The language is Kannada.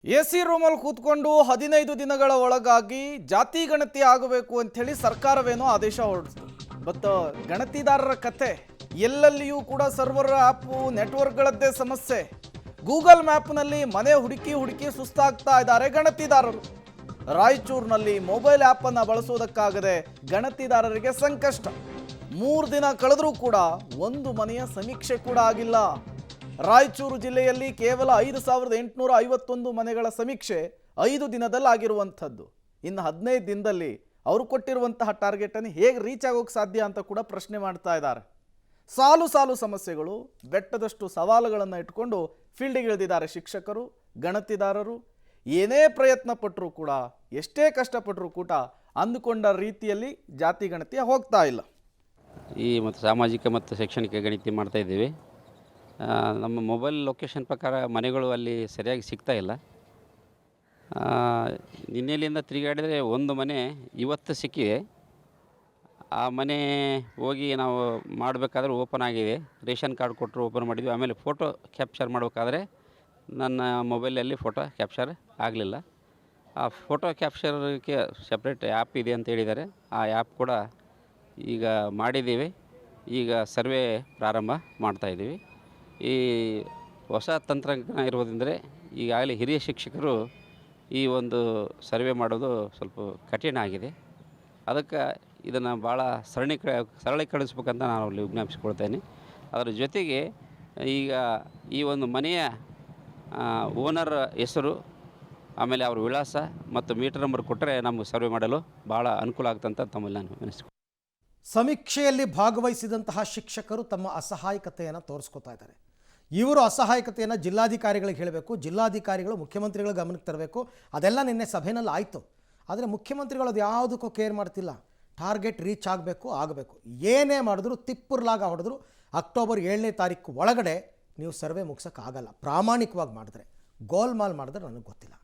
ಎಸಿ ರೂಮಲ್ಲಿ ಕೂತ್ಕೊಂಡು 15 ದಿನಗಳ ಒಳಗಾಗಿ ಜಾತಿ ಗಣತಿ ಆಗಬೇಕು ಅಂತ ಹೇಳಿ ಸರ್ಕಾರವೇನೋ ಆದೇಶ ಹೊರಡಿಸಿತು. ಬಟ್ ಗಣತಿದಾರರ ಕತೆ ಎಲ್ಲೆಲ್ಲಿಯೂ ಕೂಡ ಸರ್ವರ್ ಆಪ್ ನೆಟ್ವರ್ಕ್ಗಳದ್ದೇ ಸಮಸ್ಯೆ. ಗೂಗಲ್ ಮ್ಯಾಪ್ನಲ್ಲಿ ಮನೆ ಹುಡುಕಿ ಸುಸ್ತಾಗ್ತಾ ಇದ್ದಾರೆ ಗಣತಿದಾರರು. ರಾಯಚೂರಿನಲ್ಲಿ ಮೊಬೈಲ್ ಆಪ್ ಅನ್ನು ಬಳಸೋದಕ್ಕಾಗದೆ ಗಣತಿದಾರರಿಗೆ ಸಂಕಷ್ಟ. 3 ದಿನ ಕಳೆದರೂ ಕೂಡ ಒಂದು ಮನೆಯ ಸಮೀಕ್ಷೆ ಕೂಡ ಆಗಿಲ್ಲ. ರಾಯಚೂರು ಜಿಲ್ಲೆಯಲ್ಲಿ ಕೇವಲ 5851 ಮನೆಗಳ ಸಮೀಕ್ಷೆ 5 ದಿನದಲ್ಲಿ ಆಗಿರುವಂಥದ್ದು. ಇನ್ನು 15 ದಿನದಲ್ಲಿ ಅವರು ಕೊಟ್ಟಿರುವಂತಹ ಟಾರ್ಗೆಟನ್ನು ಹೇಗೆ ರೀಚ್ ಆಗೋಕ್ಕೆ ಸಾಧ್ಯ ಅಂತ ಕೂಡ ಪ್ರಶ್ನೆ ಮಾಡ್ತಾ ಇದ್ದಾರೆ. ಸಾಲು ಸಾಲು ಸಮಸ್ಯೆಗಳು, ಬೆಟ್ಟದಷ್ಟು ಸವಾಲುಗಳನ್ನು ಇಟ್ಕೊಂಡು ಫೀಲ್ಡಿಗೆ ಇಳಿದಿದ್ದಾರೆ ಶಿಕ್ಷಕರು, ಗಣತಿದಾರರು. ಏನೇ ಪ್ರಯತ್ನ ಪಟ್ಟರೂ ಕೂಡ, ಎಷ್ಟೇ ಕಷ್ಟಪಟ್ಟರೂ ಕೂಡ ಅಂದುಕೊಂಡ ರೀತಿಯಲ್ಲಿ ಜಾತಿ ಗಣತಿ ಹೋಗ್ತಾ ಇಲ್ಲ. ಮತ್ತು ಸಾಮಾಜಿಕ ಮತ್ತು ಶೈಕ್ಷಣಿಕ ಗಣತಿ ಮಾಡ್ತಾ ಇದ್ದೀವಿ. ನಮ್ಮ ಮೊಬೈಲ್ ಲೊಕೇಶನ್ ಪ್ರಕಾರ ಮನೆಗಳು ಅಲ್ಲಿ ಸರಿಯಾಗಿ ಸಿಗ್ತಾ ಇಲ್ಲ. ನಿನ್ನೆಲಿಂದ ತಿರುಗಾಡಿದರೆ ಒಂದು ಮನೆ ಇವತ್ತು ಸಿಕ್ಕಿದೆ. ಆ ಮನೆ ಹೋಗಿ ನಾವು ಮಾಡಬೇಕಾದ್ರೆ ಓಪನ್ ಆಗಿದೆ. ರೇಷನ್ ಕಾರ್ಡ್ ಕೊಟ್ಟರು ಓಪನ್ ಮಾಡಿದ್ವಿ. ಆಮೇಲೆ ಫೋಟೋ ಕ್ಯಾಪ್ಚರ್ ಮಾಡಬೇಕಾದ್ರೆ ನನ್ನ ಮೊಬೈಲಲ್ಲಿ ಫೋಟೋ ಕ್ಯಾಪ್ಚರ್ ಆಗಲಿಲ್ಲ. ಆ ಫೋಟೋ ಕ್ಯಾಪ್ಚರ್ಗೆ ಸಪ್ರೇಟ್ ಆ್ಯಪ್ ಇದೆ ಅಂತ ಹೇಳಿದ್ದಾರೆ. ಆ ಆ್ಯಪ್ ಕೂಡ ಈಗ ಮಾಡಿದ್ದೀವಿ. ಈಗ ಸರ್ವೆ ಪ್ರಾರಂಭ ಮಾಡ್ತಾಯಿದ್ದೀವಿ. ಈ ಹೊಸ ತಂತ್ರಜ್ಞಾನ ಇರೋದೆಂದರೆ ಈಗಾಗಲೇ ಹಿರಿಯ ಶಿಕ್ಷಕರು ಈ ಒಂದು ಸರ್ವೆ ಮಾಡೋದು ಸ್ವಲ್ಪ ಕಠಿಣ ಆಗಿದೆ. ಅದಕ್ಕೆ ಇದನ್ನು ಭಾಳ ಸರಳೀಕರಿಸ್ಬೇಕಂತ ನಾನು ಅಲ್ಲಿ ವಿಜ್ಞಾಪಿಸ್ಕೊಳ್ತೇನೆ. ಅದರ ಜೊತೆಗೆ ಈಗ ಈ ಒಂದು ಮನೆಯ ಓನರ್ ಹೆಸರು, ಆಮೇಲೆ ಅವ್ರ ವಿಳಾಸ ಮತ್ತು ಮೀಟರ್ ನಂಬರ್ ಕೊಟ್ಟರೆ ನಮಗೆ ಸರ್ವೆ ಮಾಡಲು ಭಾಳ ಅನುಕೂಲ ಆಗುತ್ತಂತ ತಮ್ಮಲ್ಲಿ ನಾನು ಅನಿಸ್ತೀನಿ. ಸಮೀಕ್ಷೆಯಲ್ಲಿ ಭಾಗವಹಿಸಿದಂತಹ ಶಿಕ್ಷಕರು ತಮ್ಮ ಅಸಹಾಯಕತೆಯನ್ನು ತೋರಿಸ್ಕೊತಾ ಇದ್ದಾರೆ. ಇವರು ಅಸಹಾಯಕತೆಯನ್ನು ಜಿಲ್ಲಾಧಿಕಾರಿಗಳಿಗೆ ಹೇಳಬೇಕು, ಜಿಲ್ಲಾಧಿಕಾರಿಗಳು ಮುಖ್ಯಮಂತ್ರಿಗಳ ಗಮನಕ್ಕೆ ತರಬೇಕು. ಅದೆಲ್ಲ ನಿನ್ನೆ ಸಭೆಯಲ್ಲಿ ಆಯಿತು. ಆದರೆ ಮುಖ್ಯಮಂತ್ರಿಗಳು ಅದು ಯಾವುದಕ್ಕೂ ಕೇರ್ ಮಾಡ್ತಿಲ್ಲ. ಟಾರ್ಗೆಟ್ ರೀಚ್ ಆಗಬೇಕು. ಏನೇ ಮಾಡಿದ್ರು, ತಿಪ್ಪುರ್ಲಾಗ ಹೊಡೆದ್ರು ಅಕ್ಟೋಬರ್ 7ನೇ ತಾರೀಕು ಒಳಗಡೆ ನೀವು ಸರ್ವೆ ಮುಗಿಸೋಕ್ಕಾಗಲ್ಲ. ಪ್ರಾಮಾಣಿಕವಾಗಿ ಮಾಡಿದ್ರೆ, ಗೋಲ್ಮಾಲ್ ಮಾಡಿದ್ರೆ ನನಗೆ ಗೊತ್ತಿಲ್ಲ.